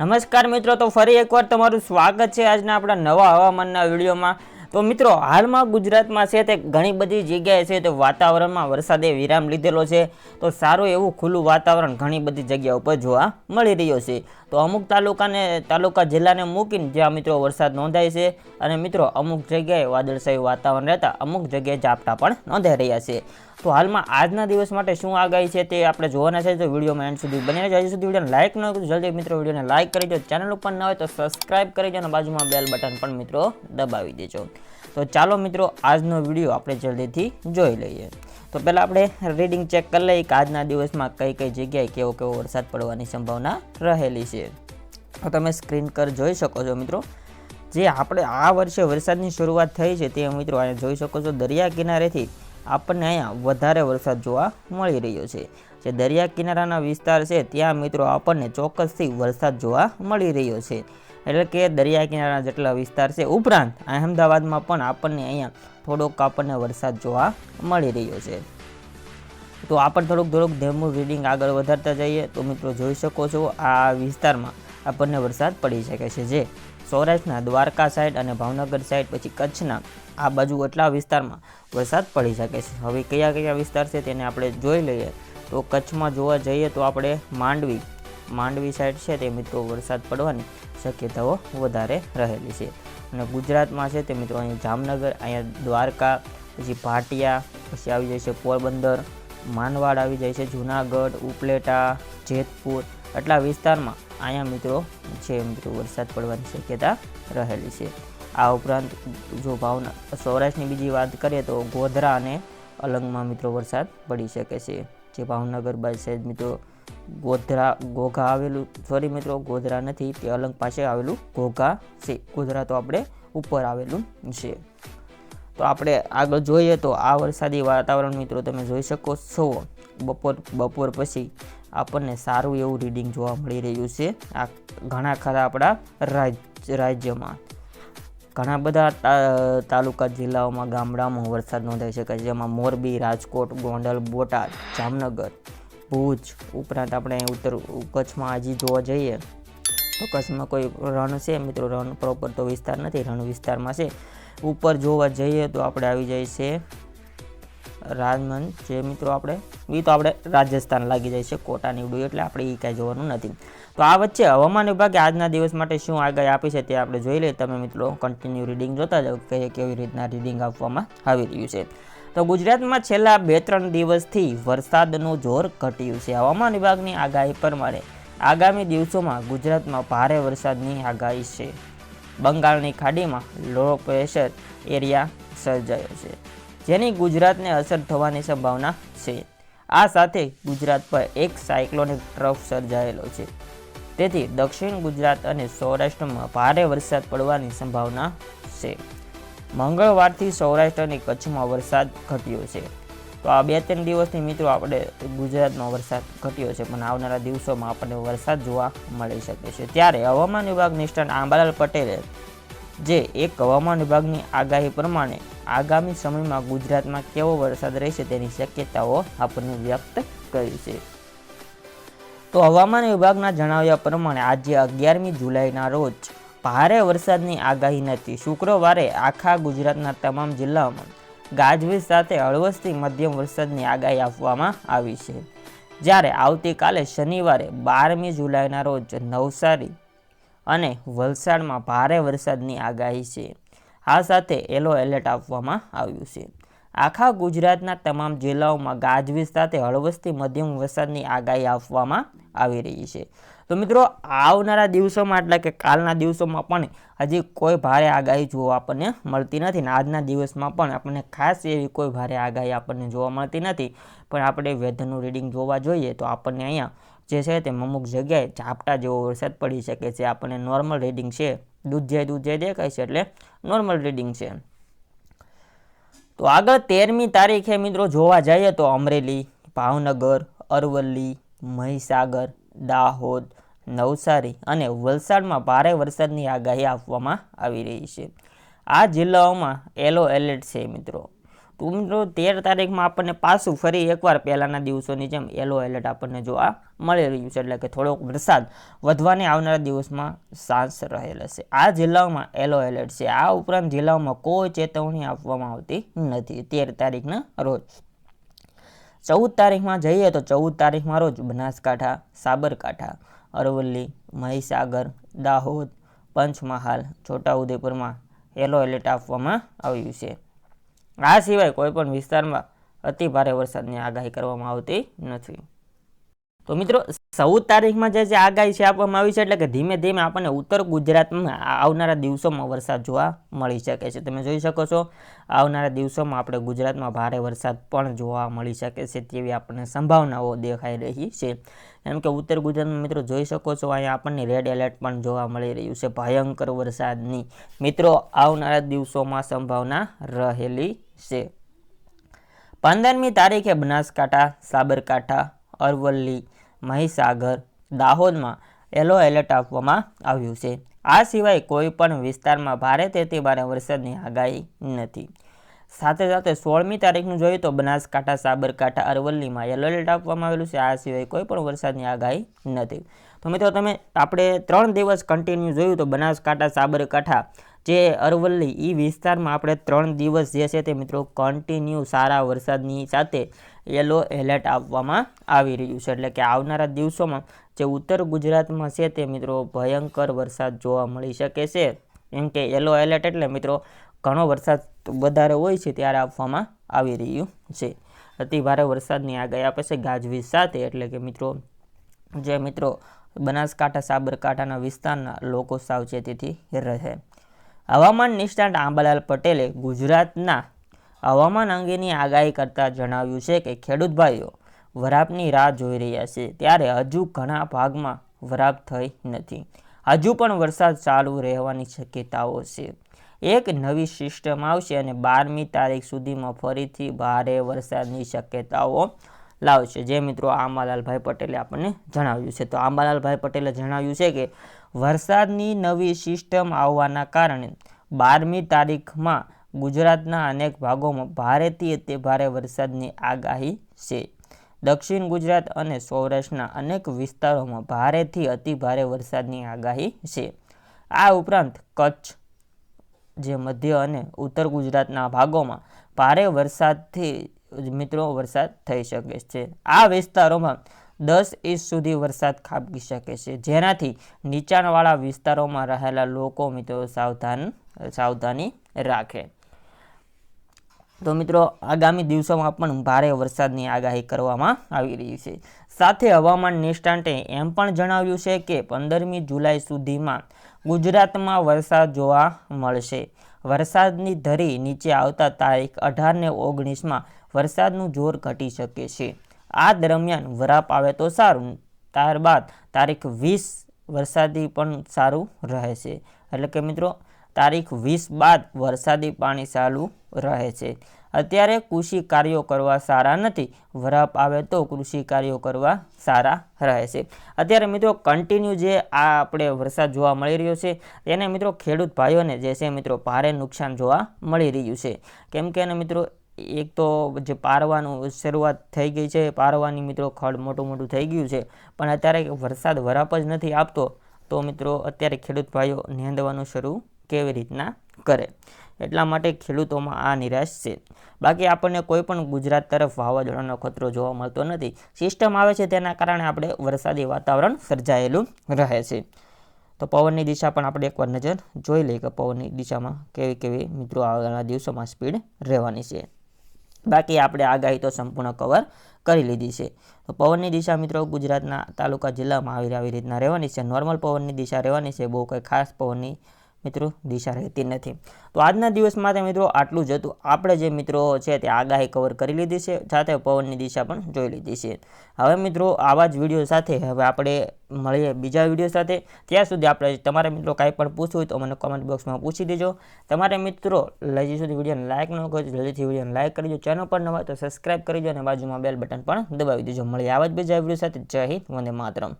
નમસ્કાર મિત્રો, તો ફરી એકવાર તમારું સ્વાગત છે આજના આપણા નવા હવામાનના વિડીયોમાં। તો મિત્રો, હાલમાં ગુજરાતમાં છે તે ઘણી બધી જગ્યાએ છે તે વાતાવરણમાં વરસાદે વિરામ લીધેલો છે। તો સારું એવું ખુલ્લું વાતાવરણ ઘણી બધી જગ્યા ઉપર જોવા મળી રહ્યો છે। તો અમુક તાલુકા જિલ્લાને મૂકીને જ્યાં મિત્રો વરસાદ નોંધાય છે, અને મિત્રો અમુક જગ્યાએ વાદળછાયું વાતાવરણ રહેતા અમુક જગ્યાએ ઝાપટા પણ નોંધાઈ રહ્યા છે। તો હાલમાં આજના દિવસ માટે શું આગાહી છે તે આપણે જોવાના છે। તો વિડીયોમાં એન્ડ સુધી બની રહેજો। હજી સુધી વિડીયોને લાઇક ન કર્યું જલ્દી મિત્રો વિડીયોને લાઇક કરી દો, ચેનલ ઉપર ન હોય તો સબસ્ક્રાઇબ કરી દો અને બાજુમાં બેલ બટન પણ મિત્રો દબાવી દેજો। તો ચાલો મિત્રો, આજનો વિડીયો આપણે જલ્દીથી જોઈ લઈએ। તો પહેલાં આપણે રીડિંગ ચેક કરી લઈએ કે આજના દિવસમાં કઈ કઈ જગ્યાએ કેવો કેવો વરસાદ પડવાની સંભાવના રહેલી છે। તો તમે સ્ક્રીન પર જોઈ શકો છો મિત્રો, જે આપણે આ વર્ષે વરસાદની શરૂઆત થઈ છે તે મિત્રો અહીંયા જોઈ શકો છો। દરિયા કિનારેથી આપણને અહીંયા વધારે વરસાદ જોવા મળી રહ્યો છે। જે દરિયા કિનારાના વિસ્તાર છે ત્યાં મિત્રો આપણને ચોક્કસથી વરસાદ જોવા મળી રહ્યો છે। એટલે કે દરિયા કિનારાના જેટલા વિસ્તાર છે ઉપરાંત અહેમદાબાદમાં પણ આપણને અહીંયા થોડોક આપણને વરસાદ જોવા મળી રહ્યો છે। તો આપણે થોડુંક ધીમું રીડિંગ આગળ વધારતા જઈએ તો મિત્રો જોઈ શકો છો આ વિસ્તારમાં આપણને વરસાદ પડી શકે છે। જે સૌરાષ્ટ્રના દ્વારકા સાઈડ અને ભાવનગર સાઈડ પછી કચ્છના આ બાજુ એટલા વિસ્તારમાં વરસાદ પડી શકે છે। હવે કયા કયા વિસ્તાર છે તેને આપણે જોઈ લઈએ। તો કચ્છમાં જોવા જઈએ તો આપણે માંડવી સાઈડ છે તે મિત્રો વરસાદ પડવાની શક્યતાઓ વધારે રહેલી છે। અને ગુજરાતમાં છે તે મિત્રો અહીંયા જામનગર, અહીંયા દ્વારકા, પછી ભાટિયા, પછી આવી જાય છે પોરબંદર, માનવાડ આવી જાય છે, જુનાગઢ, ઉપલેટા, જેતપુર એટલા વિસ્તારમાં અહીંયા મિત્રો વરસાદ પડવાની શક્યતા રહેલી છે। આ ઉપરાંત જો સૌરાષ્ટ્રની બીજી વાત કરીએ તો ગોધરા અને અલંગમાં મિત્રો વરસાદ પડી શકે છે। જે ભાવનગર બાજુ સાઈડ મિત્રો ઘોઘા આવેલું, સોરી મિત્રો ગોધરા નથી, તે અલંગ પાસે આવેલું ઘોઘા છે। ગોધરા તો આપણે ઉપર આવેલું છે। તો આપણે આગળ જોઈએ તો આ વરસાદી વાતાવરણ મિત્રો તમે જોઈ શકો છો। બપોર પછી આપણને સારું એવું રીડિંગ જોવા મળી રહ્યું છે આ ઘણા ખરા આપણા રાજ્યમાં। ઘણા બધા તાલુકા જિલ્લાઓમાં ગામડામાં વરસાદ નોંધાઈ શકે છે, જેમાં મોરબી, રાજકોટ, ગોંડલ, બોટાદ, જામનગર, ભુજ ઉપરાંત આપણે ઉત્તર કચ્છમાં હજી જોવા જઈએ તો કચ્છમાં કોઈ રણ છે મિત્રો, રણ પ્રોપર તો વિસ્તાર નથી, રણ વિસ્તારમાં છે। ઉપર જોવા જઈએ તો આપણે આવી જાય છે રાજમંદ, જે મિત્રો આપણે રાજસ્થાન લાગી જાય છે, કોટા નીવડું, એટલે આપણે એ કાંઈ જોવાનું નથી। તો આ વચ્ચે હવામાન વિભાગે આજના દિવસ માટે શું આગાહી આપી છે તે આપણે જોઈ લઈએ। તમે મિત્રો કન્ટિન્યુ રીડિંગ જોતા જાઓ કે કેવી રીતના રીડિંગ આપવામાં આવી રહ્યું છે। તો ગુજરાતમાં છેલ્લા 2-3 દિવસથી વરસાદનું જોર ઘટ્યું છે। હવામાન વિભાગની આગાહી પ્રમાણે આગામી દિવસોમાં ગુજરાતમાં ભારે વરસાદની આગાહી છે। બંગાળની ખાડીમાં લો પ્રેશર એરિયા સર્જાયો છે, જેની ગુજરાતને અસર થવાની સંભાવના છે। આ સાથે ગુજરાત પર એક સાયક્લોનિક ટ્રફ સર્જાયેલો છે, તેથી દક્ષિણ ગુજરાત અને સૌરાષ્ટ્રમાં ભારે વરસાદ પડવાની સંભાવના છે। મંગળવારથી સૌરાષ્ટ્ર અને કચ્છમાં વરસાદ ઘટ્યો છે। તો આ 2-3 દિવસની મિત્રો આપણે ગુજરાતમાં વરસાદ ઘટ્યો છે, પણ આવનારા દિવસોમાં આપણને વરસાદ જોવા મળી શકે છે। ત્યારે હવામાન વિભાગ નિષ્ણાત આંબાલાલ પટેલે જે એક હવામાન વિભાગની આગાહી પ્રમાણે આગામી સમયમાં ગુજરાતમાં કેવો વરસાદ રહેશે તેની શક્યતાઓ આપણને વ્યક્ત કરી છે। તો હવામાન વિભાગના જણાવ્યા પ્રમાણે આજે 11મી જુલાઈના રોજ ભારે વરસાદની આગાહી નથી। શુક્રવારે આખા ગુજરાતના તમામ જિલ્લાઓમાં ગાજવીજ સાથે હળવોથી મધ્યમ વરસાદની આગાહી આપવામાં આવી છે। જ્યારે આવતીકાલે શનિવારે 12મી જુલાઈના રોજ નવસારી અને વલસાડમાં ભારે વરસાદની આગાહી છે। આ સાથે યલો એલર્ટ આપવામાં આવ્યું છે। આખા ગુજરાતના તમામ જિલ્લાઓમાં ગાજવીજ સાથે હળવોથી મધ્યમ વરસાદની આગાહી આપવામાં આવી રહી છે। તો મિત્રો આવનારા દિવસોમાં એટલે કે કાલના દિવસોમાં પણ હજી કોઈ ભારે આગાહી જોવા આપણને મળતી નથી, ને આજના દિવસમાં પણ આપણને ખાસ એવી કોઈ ભારે આગાહી આપણને જોવા મળતી નથી। પણ આપણે વેધરનું રીડિંગ જોવા જોઈએ તો આપણને અહીંયા જે છે તે અમુક જગ્યાએ ઝાપટા જેવો વરસાદ પડી શકે છે। આપણને નોર્મલ રીડિંગ છે, દૂધિયા દેખાય છે, એટલે નોર્મલ રીડિંગ છે। તો આગળ 13મી તારીખે મિત્રો જોવા જઈએ તો અમરેલી, ભાવનગર, અરવલ્લી, મહીસાગર, દાહોદ, નવસારી અને વલસાડમાં ભારે વરસાદની આગાહી આપવામાં આવી રહી છે। આ જિલ્લાઓમાં યલો એલર્ટ છે મિત્રો। તો મિત્રો 13 તારીખમાં આપણને પાછું ફરી એકવાર પહેલાંના દિવસોની જેમ યલો એલર્ટ આપણને જોવા મળી રહ્યું છે, એટલે કે થોડોક વરસાદ વધવાની આવનારા દિવસમાં ચાન્સ રહેલ છે. આ જિલ્લાઓમાં યલો એલર્ટ છે. આ ઉપરાંત જિલ્લાઓમાં કોઈ ચેતવણી આપવામાં આવતી નથી 13 તારીખના રોજ. 14 તારીખમાં જઈએ તો 14 તારીખમાં રોજ બનાસકાંઠા, સાબરકાંઠા, અરવલ્લી, મહીસાગર, દાહોદ, પંચમહાલ, છોટાઉદેપુરમાં યલો એલર્ટ આપવામાં આવ્યું છે. આ સિવાય કોઈપણ વિસ્તારમાં અતિ ભારે વરસાદની આગાહી કરવામાં આવતી નથી. તો મિત્રો 14 તારીખમાં જે આગાહી છે આપવામાં આવી છે, એટલે કે ધીમે ધીમે આપણને ઉત્તર ગુજરાતમાં આવનારા દિવસોમાં વરસાદ જોવા મળી શકે છે. તમે જોઈ શકો છો આવનારા દિવસોમાં આપણે ગુજરાતમાં ભારે વરસાદ પણ જોવા મળી શકે છે તેવી આપણને સંભાવનાઓ દેખાઈ રહી છે. એમ કે ઉત્તર ગુજરાતમાં મિત્રો જોઈ શકો છો અહીંયા આપણને રેડ એલર્ટ પણ જોવા મળી રહ્યું છે ભયંકર વરસાદની મિત્રો આવનારા દિવસોમાં સંભાવના રહેલી છે. 15મી તારીખે બનાસકાંઠા, સાબરકાંઠા, અરવલ્લી, મહીસાગર, દાહોદમાં યલો એલર્ટ આપવામાં આવ્યું છે. આ સિવાય કોઈ પણ વિસ્તારમાં ભારેથી ભારે વરસાદની આગાહી નથી. સાથે સાથે 16મી તારીખનું જોઈએ તો બનાસકાંઠા, સાબરકાંઠા, અરવલ્લીમાં યલો એલર્ટ આપવામાં આવેલું છે. આ સિવાય કોઈ પણ વરસાદની આગાહી નથી. તો મિત્રો આપણે 3 દિવસ કન્ટિન્યુ જોયું તો બનાસકાંઠા, સાબરકાંઠા, જે અરવલ્લી એ વિસ્તારમાં આપણે 3 દિવસ જે છે તે મિત્રો કન્ટિન્યુ સારા વરસાદની સાથે યલો એલર્ટ આપવામાં આવી રહ્યું છે. એટલે કે આવનારા દિવસોમાં જે ઉત્તર ગુજરાતમાં છે તે મિત્રો ભયંકર વરસાદ જોવા મળી શકે છે. એમ કે યલો એલર્ટ એટલે મિત્રો ઘણો વરસાદ વધારે હોય છે ત્યારે આપવામાં આવી રહ્યું છે. અતિ ભારે વરસાદની આગાહી આપે છે ગાજવીજ સાથે. એટલે કે મિત્રો બનાસકાંઠા, સાબરકાંઠાના વિસ્તારના લોકો સાવચેતીથી રહે. હવામાન નિષ્ણાત આંબાલાલ પટેલે ગુજરાતના હવામાન અંગેની આગાહી કરતાં જણાવ્યું છે કે ખેડૂત ભાઈઓ વરાપની રાહ જોઈ રહ્યા છે ત્યારે હજુ ઘણા ભાગમાં વરાપ થઈ નથી. હજુ પણ વરસાદ ચાલુ રહેવાની શક્યતાઓ છે. એક નવી સિસ્ટમ આવશે અને 12મી તારીખ સુધીમાં ફરીથી ભારે વરસાદની શક્યતાઓ લાવશે, જે મિત્રો આંબાલાલભાઈ પટેલે આપણને જણાવ્યું છે. તો આંબાલાલભાઈ પટેલે જણાવ્યું છે કે વરસાદની નવી સિસ્ટમ આવવાના કારણે 12મી તારીખમાં ગુજરાતના અનેક ભાગોમાં ભારેથી અતિ ભારે વરસાદની આગાહી છે. દક્ષિણ ગુજરાત અને સૌરાષ્ટ્રના અનેક વિસ્તારોમાં ભારેથી અતિ ભારે વરસાદની આગાહી છે. આ ઉપરાંત કચ્છ, જે મધ્ય અને ઉત્તર ગુજરાતના ભાગોમાં ભારે વરસાદથી મિત્રો વરસાદ થઈ શકે છે. આ વિસ્તારોમાં 10 ઇંચ સુધી વરસાદ ખાબકી શકે છે, જેનાથી નીચાણવાળા વિસ્તારોમાં રહેલા લોકો મિત્રો સાવધાની રાખે. તો મિત્રો આગામી દિવસોમાં પણ ભારે વરસાદની આગાહી કરવામાં આવી રહી છે. સાથે હવામાન નિષ્ણાતે એમ પણ જણાવ્યું છે કે 15મી જુલાઈ સુધીમાં ગુજરાતમાં વરસાદ જોવા મળશે. વરસાદની ધરી નીચે આવતા તારીખ 18 ને 19માં વરસાદનું જોર ઘટી શકે છે. આ દરમિયાન વરાપ આવે તો સારું, ત્યારબાદ તારીખ 20 વરસાદી પણ સારું રહે છે. એટલે કે મિત્રો તારીખ 20 બાદ વરસાદી પાણી ચાલુ રહે છે. અત્યારે કૃષિ કાર્યો કરવા સારા નથી, વરાપ આવે તો કૃષિ કાર્યો કરવા સારા રહે છે. અત્યારે મિત્રો કન્ટિન્યુ જે આ આપણે વરસાદ જોવા મળી રહ્યો છે તેને મિત્રો ખેડૂત ભાઈઓને જે છે મિત્રો ભારે નુકસાન જોવા મળી રહ્યું છે. કેમ કે મિત્રો એક તો જે પારવાનું શરૂઆત થઈ ગઈ છે, પારવાની મિત્રો ખડ મોટું થઈ ગયું છે, પણ અત્યારે વરસાદ વરાપ જ નથી આપતો. તો મિત્રો અત્યારે ખેડૂત ભાઈઓ નીંદવાનું શરૂ કેવી રીતના કરે, એટલા માટે ખેડૂતોમાં આ નિરાશ છે. બાકી આપણને કોઈ પણ ગુજરાત તરફ વાવાઝોડાનો ખતરો જોવા મળતો નથી. સિસ્ટમ આવે છે તેના કારણે આપણે વરસાદી વાતાવરણ સર્જાયેલું રહે છે. તો પવનની દિશા પણ આપણે એકવાર નજર જોઈ લઈએ કે પવનની દિશામાં કેવી મિત્રો આગળના દિવસોમાં સ્પીડ રહેવાની છે. બાકી આપણે આગાહી તો સંપૂર્ણ કવર કરી લીધી છે. તો પવનની દિશા મિત્રો ગુજરાતના તાલુકા જિલ્લામાં આવી રીતના રહેવાની છે. નોર્મલ પવનની દિશા રહેવાની છે, બહુ કંઈ ખાસ પવનની મિત્રો દિશા રહેતી નથી. તો આજના દિવસ માટે મિત્રો આટલું જ હતું. આપણે જે મિત્રો છે તે આગાહી કવર કરી લીધી છે, સાથે પવનની દિશા પણ જોઈ લીધી છે. હવે મિત્રો આવા જ વિડીયો સાથે હવે આપણે મળીએ બીજા વિડીયો સાથે. ત્યાં સુધી આપણે તમારે મિત્રો કાંઈ પણ પૂછવું હોય તો મને કોમેન્ટ બોક્સમાં પૂછી દેજો. તમારે મિત્રો હજી સુધી વિડીયોને લાઇક ન કરો, જલ્દીથી વિડીયોને લાઇક કરી દો. ચેનલ પર નવા તો સબસ્ક્રાઇબ કરી દો અને બાજુમાં બેલ બટન પણ દબાવી દેજો. મળીએ આવા જ બીજા વિડીયો સાથે. જય હિન્દ, વંદે માતરમ.